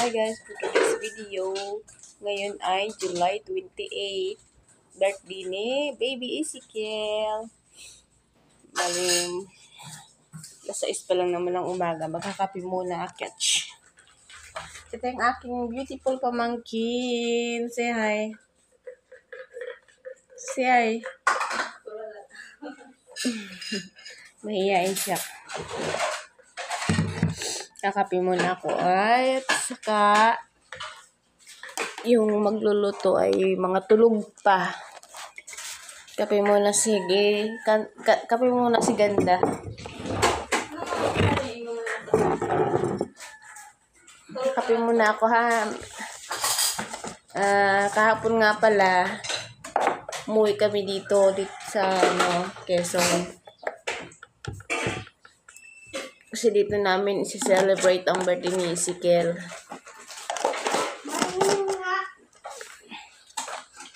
Hi guys, for today's video, ngayon ay July 28, birthday ni Baby Ezekiel. Malim, nasa 6 pa lang naman ng umaga, magkakape muna, catch. Ito yung aking beautiful pamangkin. Say hi. Say hi. Mahihain siya. Kakape muna ako. At saka, yung magluluto ay mga tulog pa. Kape muna sige. Kape muna si Ganda. Kape muna ako ha. Kahapon nga pala, umuwi kami dito sa Quezon. Kasi dito namin isi-celebrate ang birthday ni Ezekiel.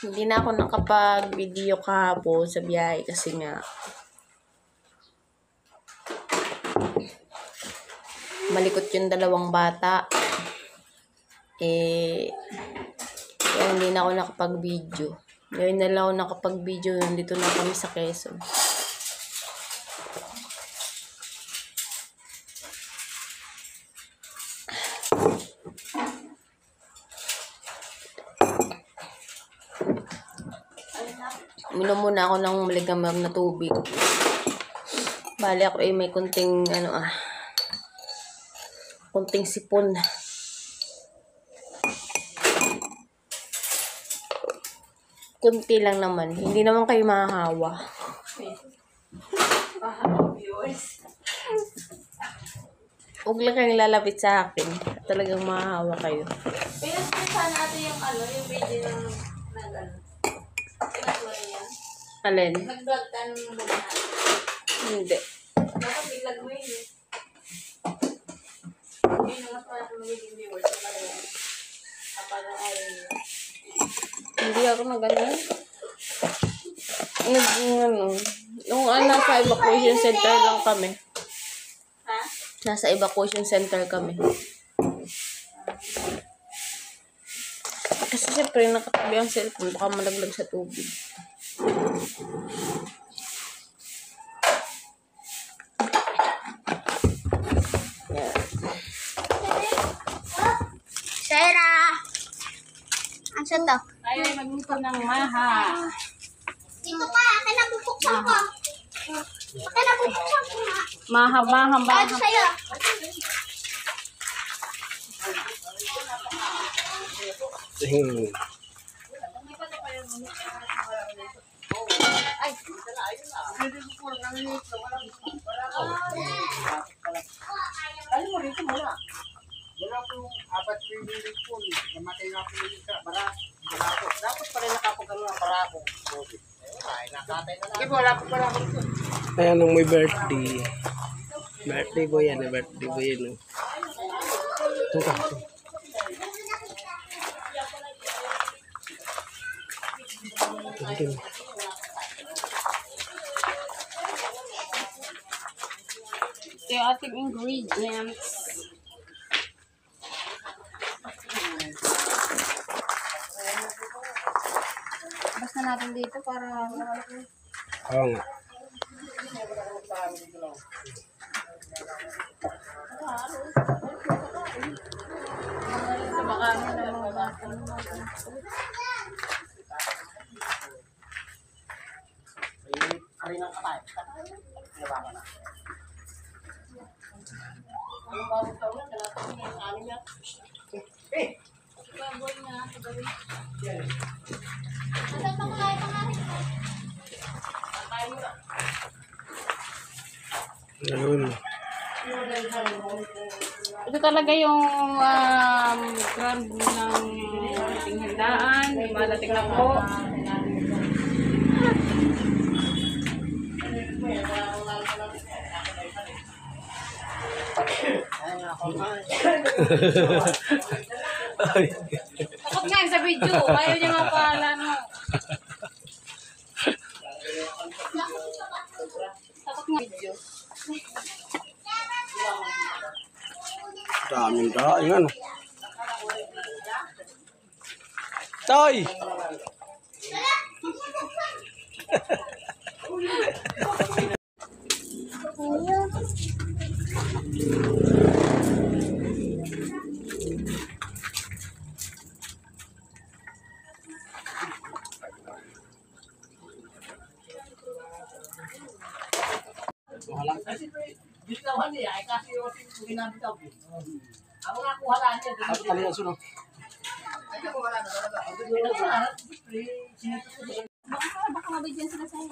Hindi na ako nakapag-video kahapon sa biyahe kasi nga malikot yung dalawang bata. Kaya hindi na ako nakapag-video. Ngayon na lang ako nakapag-video. Nandito na kami sa Quezon. Minom muna ako ng maligamag na tubig. Bali ako ay may kunting kunting sipon. Kunti lang naman. Hindi naman kayo mahahawa. Huwag lang kayong lalapit sa akin. Talagang mahahawa kayo. Pero sana natin yung yung video ng Alin? nag-vlog ka nung muna. Hindi. Dapat biglag mo yun eh. Yun ang mas parang magiging viewers sa kanya. Kapag Hindi ako nung nasa evacuation center lang kami. Ha? Nasa evacuation center kami. Kasi syempre nakatabi ang cellphone, baka malaglag sa tubig. Yan. Sarah! Asa to? Tayo ay magluto ng maha. Dito ka! Akin na bubuksan ko! Akin na bubuksan ko nga! Mahaba. Bakit sa'yo? Alam mo rito muna. Wala ko yung 4 minutes po. Namatay na ako yung isa. Barako. Dapat pala nakapagano ng barako. Ay, nakatay na lang. Wala po barako rito. Ayan ang may birthday. Birthday boy yan. Birthday boy yan. Ito ka. Ito yung ating ingredients. Basta natin dito para... Oo nga. Karin ang katay. Naba ka na. Anong bagong taon na? Kailangan yung anin niya. Baboy na. Yan. Asa pa kaya pangalit ko? Tayo muna. Ayun. Ito talaga yung grand ng ating handaan. May malating na po. Takot nga yun sa video. Ayaw niya mapala, no? Takot nga video. Daming daing ano. Toy! Baka mabigyan sila sa'yo.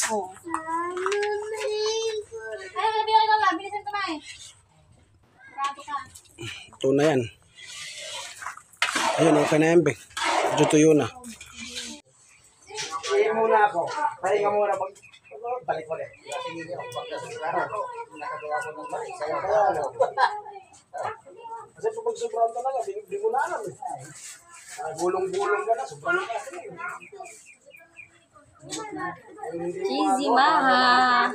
Oh. Ay, nabigyan ka nga. Bilisan ka na eh. Bravo ka. Ito na yan. Ayun, okay na yan, Beng. Medyo tuyo na. Sige muna ako. Pahinga muna. Balik ulit. Sige ako. Pagkasunod ako. Nakagawa ko ng balik. Kaya ano. Kasi pag sobrang talaga, di mo na alam eh. Gulong-gulong ka na, sobrang ka. Cheesy Maha.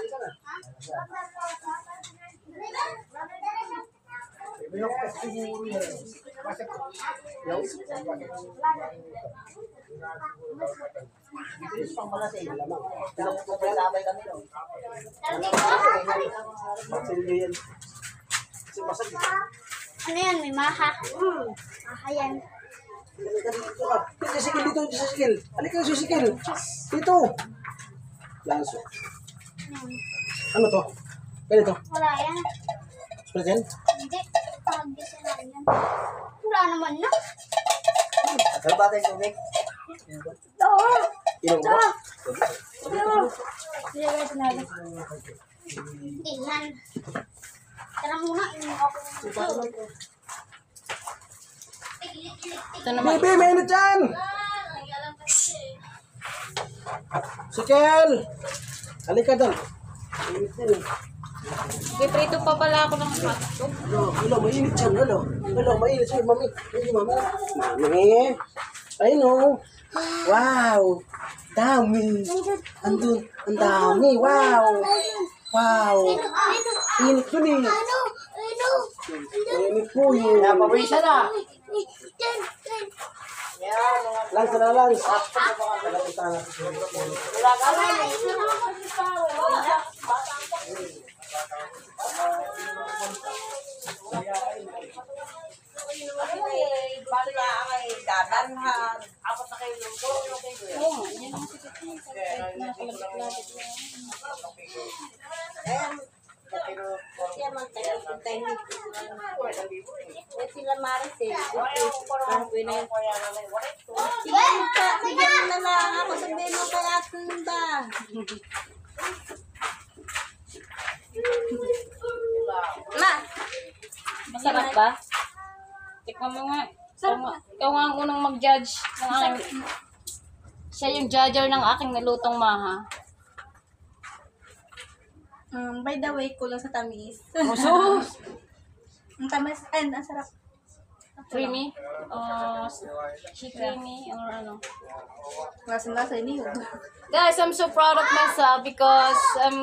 Ano yan? May maha. Maha yan. Sisikil dito, sisikil. Halika, sisikil. Dito. Lanso. Ano to? Ganito. Wala yan. Present? Hindi. Pag-bisa lang yan. Wala naman na. Ano ba tayo tubig? Oo. Inom mo? Hindi yan. Tara muna. Inom ako. Ito naman. Baby, may init dyan! Sikel! Halika doon. Init din eh. Piprito pa pala ako ng hotdog. Hello, mainit dyan. Hello, mainit dyan. Mami. Mami. Mami. Ayun o. Wow. Dami. Andun. Ang dami. Wow. Wow. Init dun eh. Init po yun. Napawisa na. Lance na lance. Sila Maricel. Sige na lang ako sabihin mo kay Atinda. Ma! Masarap ba? Tikman mo nga. Ikaw nga ang unang mag-judge ng aking... Siya yung judger ng aking nalutong maha. By the way, kulang sa tamis. Sus! Ang tamis, ay, ang sarap. Creamy? Creamy or ano? Lasa-lasa, inihog. Guys, I'm so proud of myself because I'm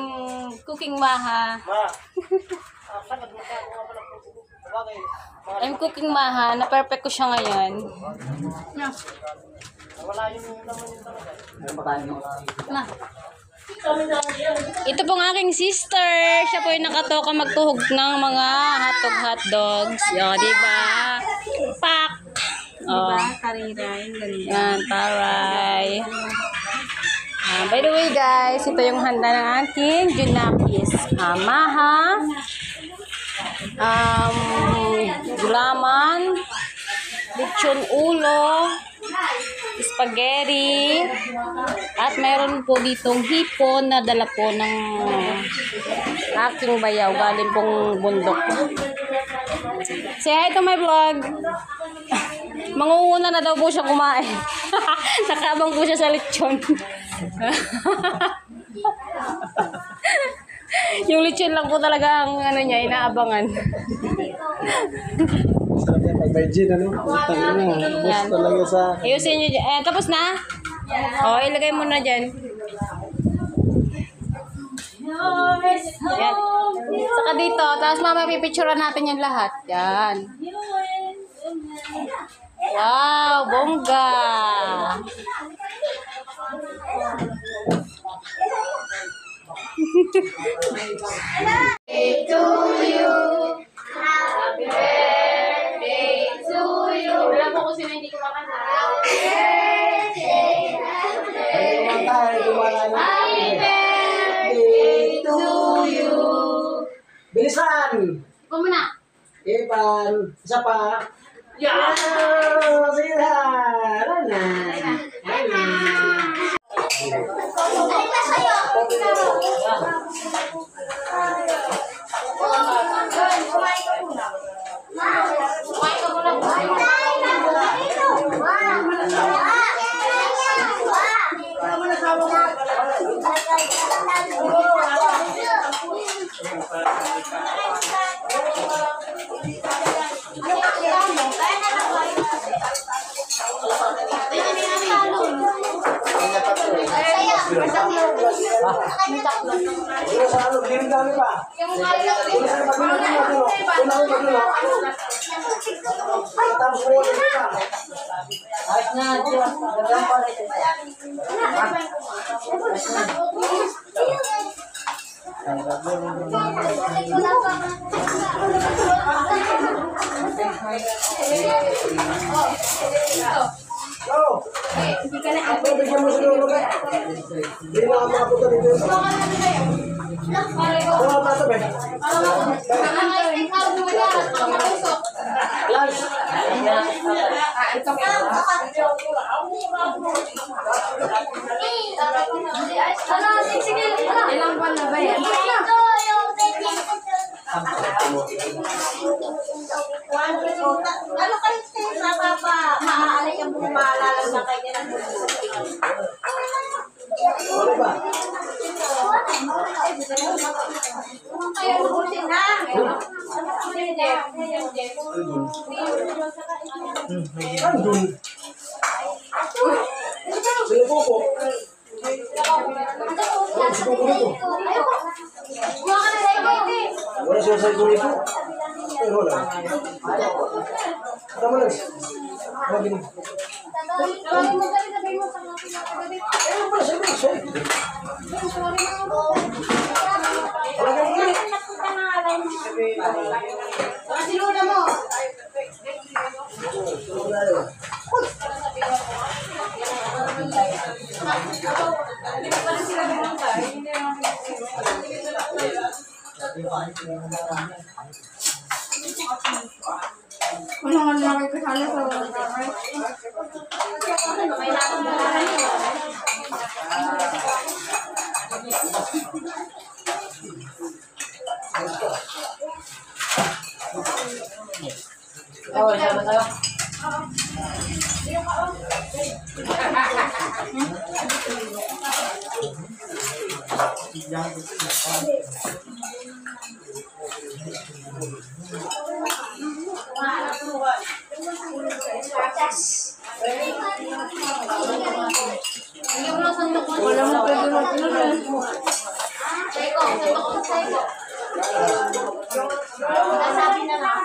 cooking maha. I'm cooking maha. Na-perfect ko siya ngayon. Na. Ito pong aking sister. Siya po yung nakatoka magtuhog ng mga hotdogs. O, diba? Pak! O. Karira, yung ganyan. Yan, taray. By the way guys, ito yung handa ng aking junakis. Maha, gulaman, lechon ulo, spaghetti, at mayroon po ditong hipon na dala po ng aking bayaw. Galing pong bundok. Say hi to my vlog. Mangunguna na daw po siya kumain. Nakabang po siya sa lechon. Yung lechon lang po talaga ang ano niya, inaabangan. Sarap yan pag may gin, ano? Tangin na. Bus talaga sa... Ayusin nyo dyan. Tapos na? O, ilagay mo na dyan. Yan. Saka dito, tapos mama pipicturean natin yung lahat. Yan. Wow, bongga. Alam mo kung sino hindi kumakanta. Bilisan! Ikaw muna. Ipan! Isa pa! Yeah! Sige na! Rana! Rana! Ulo sa ano, liring dami pa. Ulo sa paglulo. Tapos po ulit pa. Ayos na, Diyos. Magandang pala ito. Go! Ako, bigyan mo sa dulo ka. Hindi na ako makapunta dito. Ano ang masabi? Lunch! Ilang buwan na ba yan? Ano kayo sa maaalay ang mga maalala na kayo ng Ano ba? kaya lubusin na. Andun. Sila po po. Wala siya sa ito. Ay, wala. Tama lang. Wala din. Ayun pala siya. Wala ka rin. Sinuna mo. Wala nga lang kayo kasala sa wala mo pwede mag-inulan. Sabi na lang.